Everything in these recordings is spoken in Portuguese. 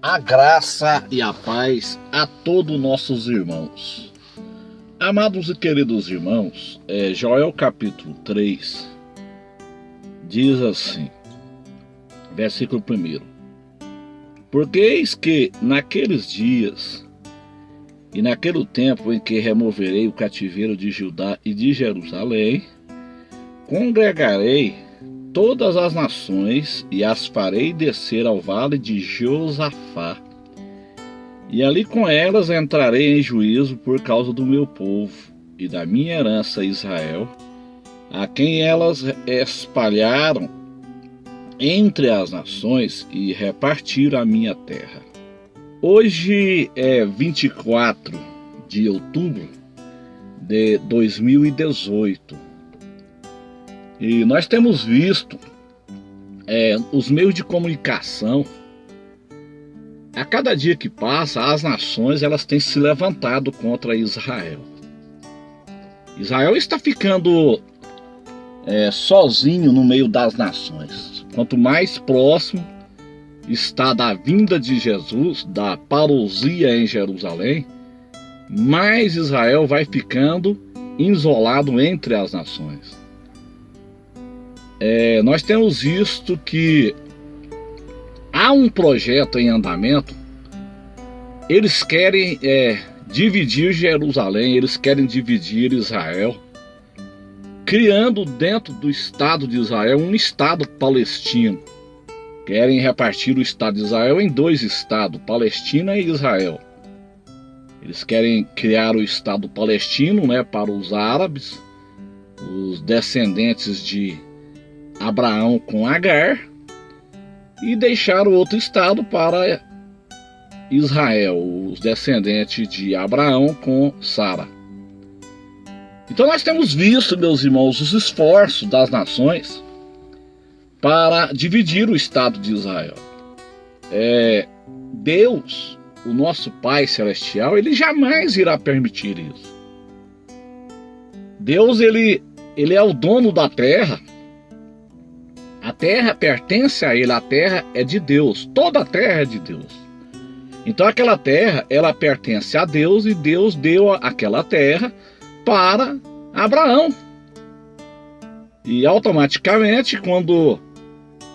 A graça e a paz a todos nossos irmãos. Amados e queridos irmãos, Joel capítulo 3 diz assim, versículo 1: Porque eis que naqueles dias e naquele tempo em que removerei o cativeiro de Judá e de Jerusalém, congregarei todas as nações e as farei descer ao vale de Josafá, e ali com elas entrarei em juízo por causa do meu povo e da minha herança Israel, a quem elas espalharam entre as nações e repartiram a minha terra. Hoje é 24 de outubro de 2018. E nós temos visto os meios de comunicação, a cada dia que passa, as nações elas têm se levantado contra Israel. Israel está ficando sozinho no meio das nações. Quanto mais próximo está da vinda de Jesus, da parousia em Jerusalém, mais Israel vai ficando isolado entre as nações. Nós temos visto que há um projeto em andamento. Eles querem dividir Jerusalém, eles querem dividir Israel, criando dentro do Estado de Israel um Estado palestino. Querem repartir o Estado de Israel em dois estados, Palestina e Israel. Eles querem criar o Estado palestino, para os árabes, os descendentes de Abraão com Agar, e deixar o outro estado para Israel, os descendentes de Abraão com Sara. Então nós temos visto, meus irmãos, os esforços das nações para dividir o estado de Israel. Deus, o nosso Pai Celestial, ele jamais irá permitir isso. Deus, ele é o dono da terra. A terra pertence a ele, a terra é de Deus, toda a terra é de Deus. Então aquela terra, ela pertence a Deus e Deus deu aquela terra para Abraão. E automaticamente, quando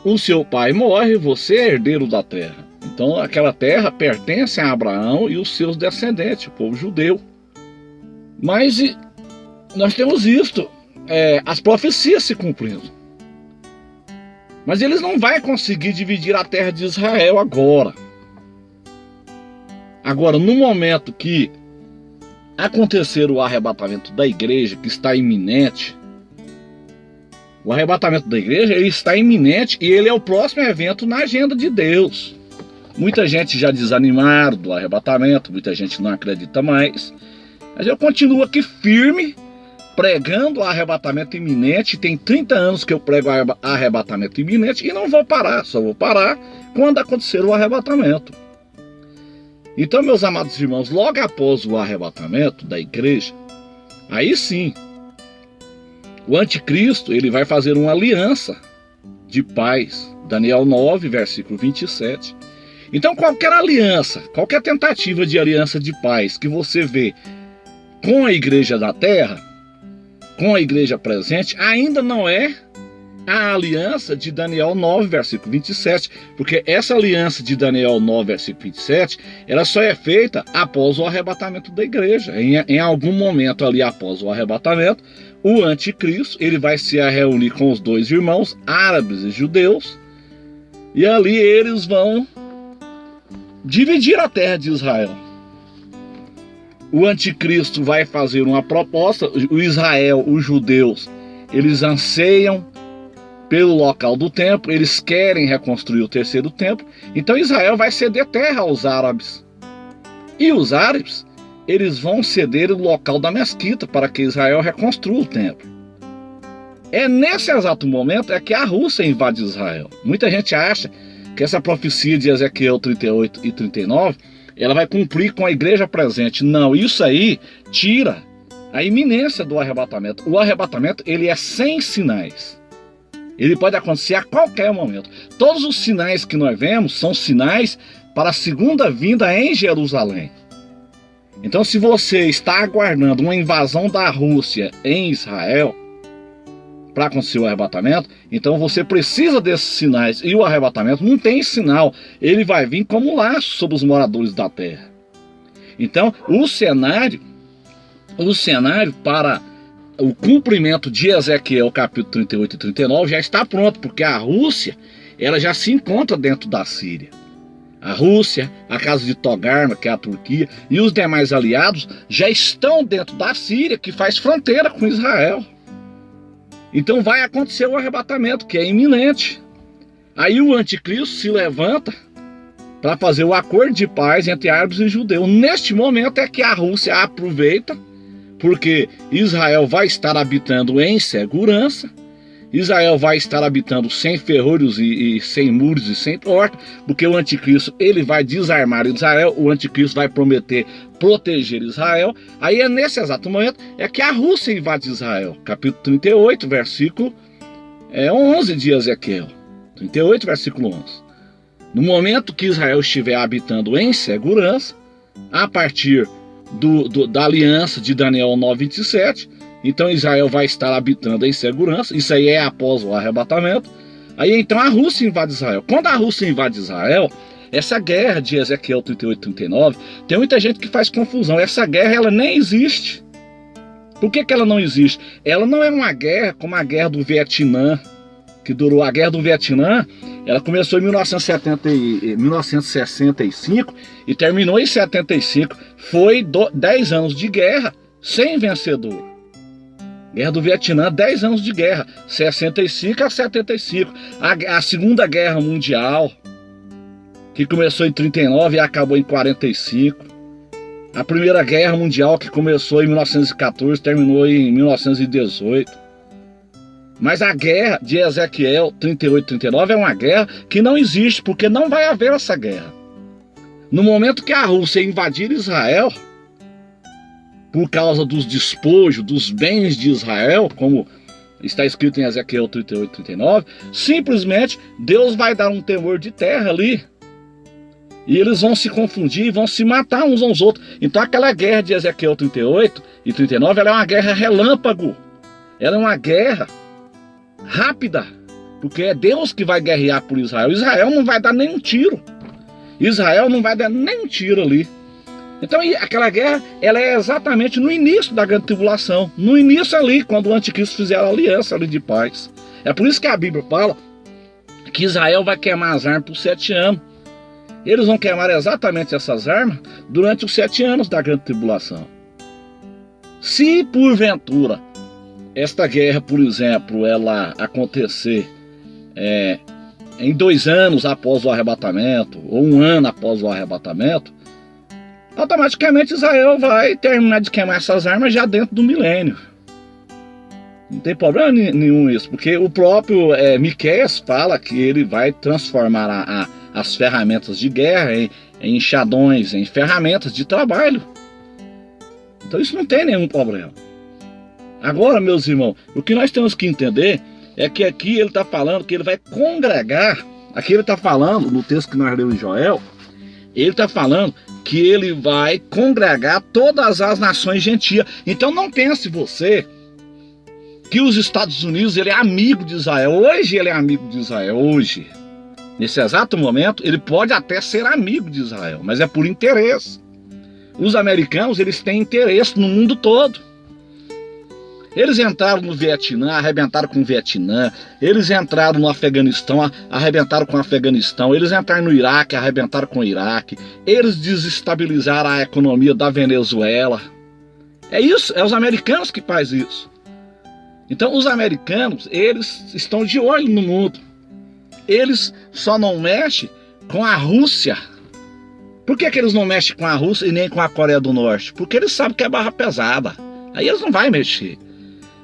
o seu pai morre, você é herdeiro da terra. Então aquela terra pertence a Abraão e os seus descendentes, o povo judeu. Mas nós temos visto as profecias se cumprindo. Mas eles não vão conseguir dividir a terra de Israel agora. Agora, no momento que acontecer o arrebatamento da igreja, que está iminente, o arrebatamento da igreja ele está iminente e ele é o próximo evento na agenda de Deus. Muita gente já desanimaram do arrebatamento, muita gente não acredita mais. Mas eu continuo aqui firme, pregando o arrebatamento iminente. Tem 30 anos que eu prego arrebatamento iminente e não vou parar, só vou parar quando acontecer o arrebatamento. Então, meus amados irmãos, logo após o arrebatamento da igreja, aí sim, o anticristo ele vai fazer uma aliança de paz. Daniel 9, versículo 27. Então, qualquer aliança, qualquer tentativa de aliança de paz que você vê com a igreja da terra, com a igreja presente, ainda não é a aliança de Daniel 9, versículo 27, porque essa aliança de Daniel 9, versículo 27, ela só é feita após o arrebatamento da igreja. Em algum momento ali após o arrebatamento, o anticristo ele vai se reunir com os dois irmãos, árabes e judeus, e ali eles vão dividir a terra de Israel. O anticristo vai fazer uma proposta. O Israel, os judeus, eles anseiam pelo local do templo, eles querem reconstruir o terceiro templo. Então Israel vai ceder terra aos árabes. E os árabes, eles vão ceder o local da mesquita para que Israel reconstrua o templo. Nesse exato momento que a Rússia invade Israel. Muita gente acha que essa profecia de Ezequiel 38 e 39 ela vai cumprir com a igreja presente. Não, isso aí tira a iminência do arrebatamento. O arrebatamento ele é sem sinais. Ele pode acontecer a qualquer momento. Todos os sinais que nós vemos são sinais para a segunda vinda em Jerusalém. Então, se você está aguardando uma invasão da Rússia em Israel para acontecer o arrebatamento, então você precisa desses sinais. E o arrebatamento não tem sinal, ele vai vir como laço sobre os moradores da terra. Então, o cenário para o cumprimento de Ezequiel capítulo 38 e 39 já está pronto, porque a Rússia ela já se encontra dentro da Síria. A Rússia, a casa de Togarma, que é a Turquia, e os demais aliados já estão dentro da Síria, que faz fronteira com Israel. Então vai acontecer o arrebatamento, que é iminente. Aí o anticristo se levanta para fazer o acordo de paz entre árabes e judeus. Neste momento é que a Rússia aproveita, porque Israel vai estar habitando em segurança, Israel vai estar habitando sem ferrolhos e sem muros e sem porta, porque o anticristo ele vai desarmar Israel, o anticristo vai prometer proteger Israel. Aí é nesse exato momento é que a Rússia invade Israel. Capítulo 38, versículo 11 de Ezequiel. 38, versículo 11. No momento que Israel estiver habitando em segurança, a partir da aliança de Daniel 9:27, então Israel vai estar habitando em segurança. Isso aí é após o arrebatamento. Aí então a Rússia invade Israel. Quando a Rússia invade Israel, essa guerra de Ezequiel 38 e 39, tem muita gente que faz confusão. Essa guerra ela nem existe. Por que ela não existe? Ela não é uma guerra como a guerra do Vietnã, que durou. A guerra do Vietnã, ela começou em 1965 e terminou em 75. Foi 10 anos de guerra sem vencedor. Guerra do Vietnã, 10 anos de guerra, 65 a 75. A Segunda Guerra Mundial, que começou em 39 e acabou em 45. A Primeira Guerra Mundial, que começou em 1914, terminou em 1918. Mas a guerra de Ezequiel 38 e 39 é uma guerra que não existe, porque não vai haver essa guerra. No momento que a Rússia invadir Israel, por causa dos despojos, dos bens de Israel, como está escrito em Ezequiel 38 e 39, simplesmente Deus vai dar um temor de terra ali. E eles vão se confundir e vão se matar uns aos outros. Então aquela guerra de Ezequiel 38 e 39, ela é uma guerra relâmpago. Ela é uma guerra rápida, porque é Deus que vai guerrear por Israel. Israel não vai dar nenhum tiro. Israel não vai dar nenhum tiro ali. Então aquela guerra, ela é exatamente no início da grande tribulação. No início ali, quando o anticristo fizer a aliança ali de paz. É por isso que a Bíblia fala que Israel vai queimar as armas por 7 anos. Eles vão queimar exatamente essas armas durante os 7 anos da grande tribulação. Se porventura esta guerra, por exemplo, ela acontecer em 2 anos após o arrebatamento, ou 1 ano após o arrebatamento, automaticamente Israel vai terminar de queimar essas armas já dentro do milênio. Não tem problema nenhum isso, porque o próprio Miqueias fala que ele vai transformar as ferramentas de guerra em enxadões, em ferramentas de trabalho. Então isso não tem nenhum problema. Agora, meus irmãos, o que nós temos que entender é que aqui ele está falando que ele vai congregar. Aqui ele está falando, no texto que nós lemos em Joel, ele está falando que ele vai congregar todas as nações gentias. Então não pense você que os Estados Unidos ele é amigo de Israel. Hoje ele é amigo de Israel, hoje. Nesse exato momento, ele pode até ser amigo de Israel, mas é por interesse. Os americanos, eles têm interesse no mundo todo. Eles entraram no Vietnã, arrebentaram com o Vietnã. Eles entraram no Afeganistão, arrebentaram com o Afeganistão. Eles entraram no Iraque, arrebentaram com o Iraque. Eles desestabilizaram a economia da Venezuela. É isso, é os americanos que fazem isso. Então os americanos, eles estão de olho no mundo. Eles só não mexem com a Rússia. Por que eles não mexem com a Rússia e nem com a Coreia do Norte? Porque eles sabem que é barra pesada. Aí eles não vão mexer.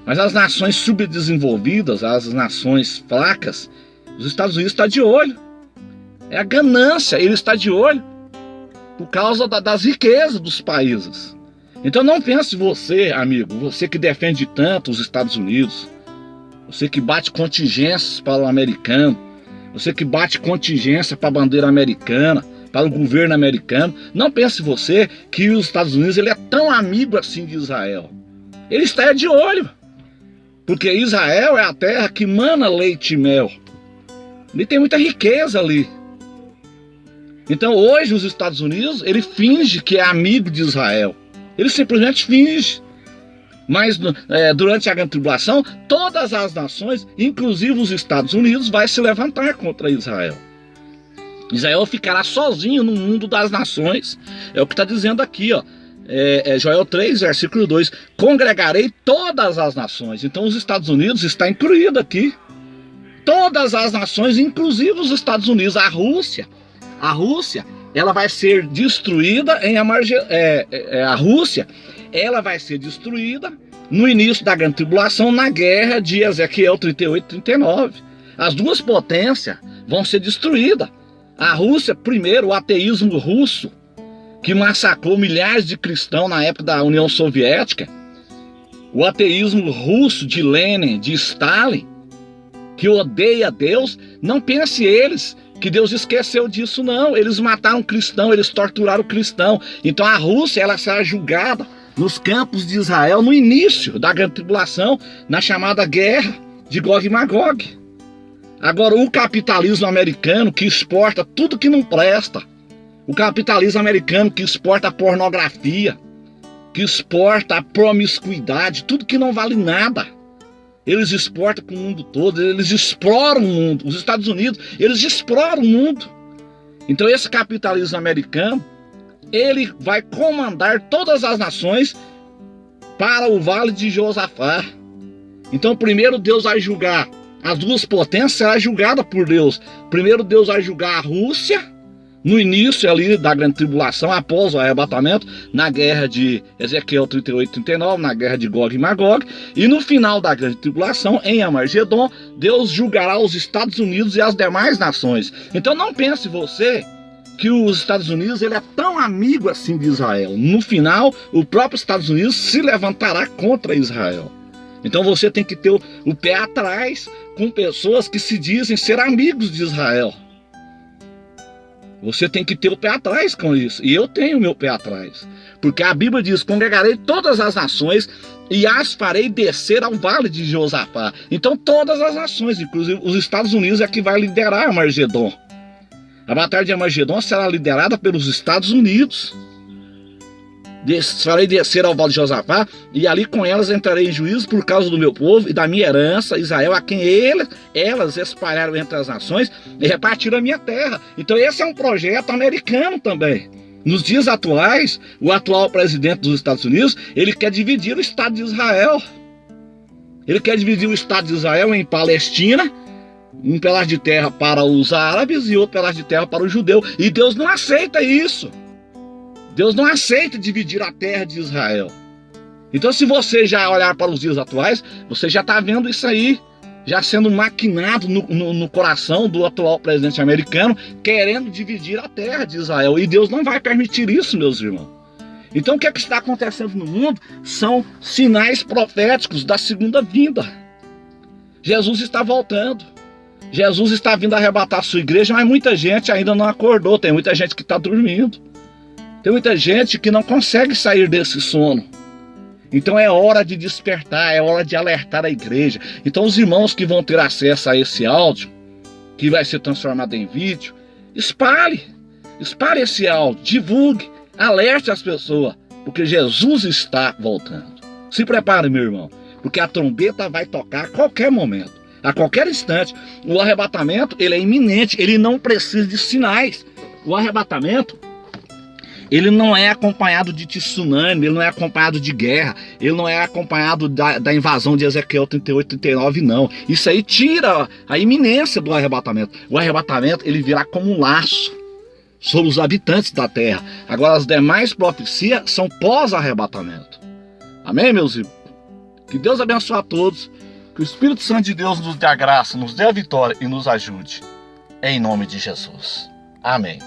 Mas as nações subdesenvolvidas, as nações fracas, os Estados Unidos estão de olho. É a ganância, ele está de olho por causa das riquezas dos países. Então não pense você, amigo, você que defende tanto os Estados Unidos, você que bate contingências para o americano, você que bate contingência para a bandeira americana, para o governo americano. Não pense você que os Estados Unidos ele é tão amigo assim de Israel. Ele está de olho, porque Israel é a terra que mana leite e mel. Ele tem muita riqueza ali. Então hoje os Estados Unidos, ele finge que é amigo de Israel. Ele simplesmente finge. Mas durante a grande tribulação, todas as nações, inclusive os Estados Unidos, vai se levantar contra Israel. Israel ficará sozinho no mundo das nações. É o que está dizendo aqui, ó. Joel 3, versículo 2. Congregarei todas as nações. Então os Estados Unidos está incluído aqui. Todas as nações, inclusive os Estados Unidos. A Rússia, ela vai ser destruída em a Rússia, ela vai ser destruída no início da grande tribulação, na guerra de Ezequiel 38 e 39. As duas potências vão ser destruídas. A Rússia, primeiro, o ateísmo russo, que massacrou milhares de cristãos na época da União Soviética. O ateísmo russo de Lenin, de Stalin, que odeia Deus. Não pense eles que Deus esqueceu disso, não. Eles mataram cristão, eles torturaram cristão. Então a Rússia, ela será julgada nos campos de Israel no início da grande tribulação, na chamada guerra de Gog e Magog. Agora o capitalismo americano, que exporta tudo que não presta, o capitalismo americano que exporta a pornografia, que exporta a promiscuidade, tudo que não vale nada, eles exportam para o mundo todo, eles exploram o mundo. Os Estados Unidos, eles exploram o mundo. Então esse capitalismo americano, ele vai comandar todas as nações para o Vale de Josafá. Então primeiro Deus vai julgar as duas potências, será julgada por Deus. Primeiro Deus vai julgar a Rússia, no início ali da grande tribulação, após o arrebatamento, na guerra de Ezequiel 38 e 39, na guerra de Gog e Magog. E no final da grande tribulação, em Armagedon, Deus julgará os Estados Unidos e as demais nações. Então não pense você que os Estados Unidos ele é tão amigo assim de Israel. No final, o próprio Estados Unidos se levantará contra Israel. Então você tem que ter o pé atrás com pessoas que se dizem ser amigos de Israel. Você tem que ter o pé atrás com isso. E eu tenho o meu pé atrás. Porque a Bíblia diz, congregarei todas as nações e as farei descer ao vale de Josafá. Então todas as nações, inclusive os Estados Unidos, é que vai liderar Armagedon. A batalha de Armagedon será liderada pelos Estados Unidos. Farei descer ao vale de Josafá, e ali com elas entrarei em juízo por causa do meu povo e da minha herança, Israel, a quem elas espalharam entre as nações e repartiram a minha terra. Então esse é um projeto americano também. Nos dias atuais, o atual presidente dos Estados Unidos, ele quer dividir o Estado de Israel. Ele quer dividir o Estado de Israel em Palestina, um pedaço de terra para os árabes e outro pedaço de terra para o judeu. E Deus não aceita isso. Deus não aceita dividir a terra de Israel. Então se você já olhar para os dias atuais, você já está vendo isso aí, já sendo maquinado no coração do atual presidente americano, querendo dividir a terra de Israel. E Deus não vai permitir isso, meus irmãos. Então o que está acontecendo no mundo são sinais proféticos da segunda vinda. Jesus está voltando. Jesus está vindo arrebatar a sua igreja, mas muita gente ainda não acordou. Tem muita gente que está dormindo. Tem muita gente que não consegue sair desse sono. Então é hora de despertar, é hora de alertar a igreja. Então os irmãos que vão ter acesso a esse áudio, que vai ser transformado em vídeo, espalhe esse áudio, divulgue, alerte as pessoas, porque Jesus está voltando. Se prepare, meu irmão, porque a trombeta vai tocar a qualquer momento, a qualquer instante. O arrebatamento, ele é iminente, ele não precisa de sinais. O arrebatamento, ele não é acompanhado de tsunami, ele não é acompanhado de guerra, ele não é acompanhado da invasão de Ezequiel 38 e 39, não. Isso aí tira a iminência do arrebatamento. O arrebatamento, ele virá como um laço sobre os habitantes da terra. Agora as demais profecias são pós-arrebatamento. Amém, meus irmãos? Que Deus abençoe a todos, que o Espírito Santo de Deus nos dê a graça, nos dê a vitória e nos ajude. Em nome de Jesus. Amém.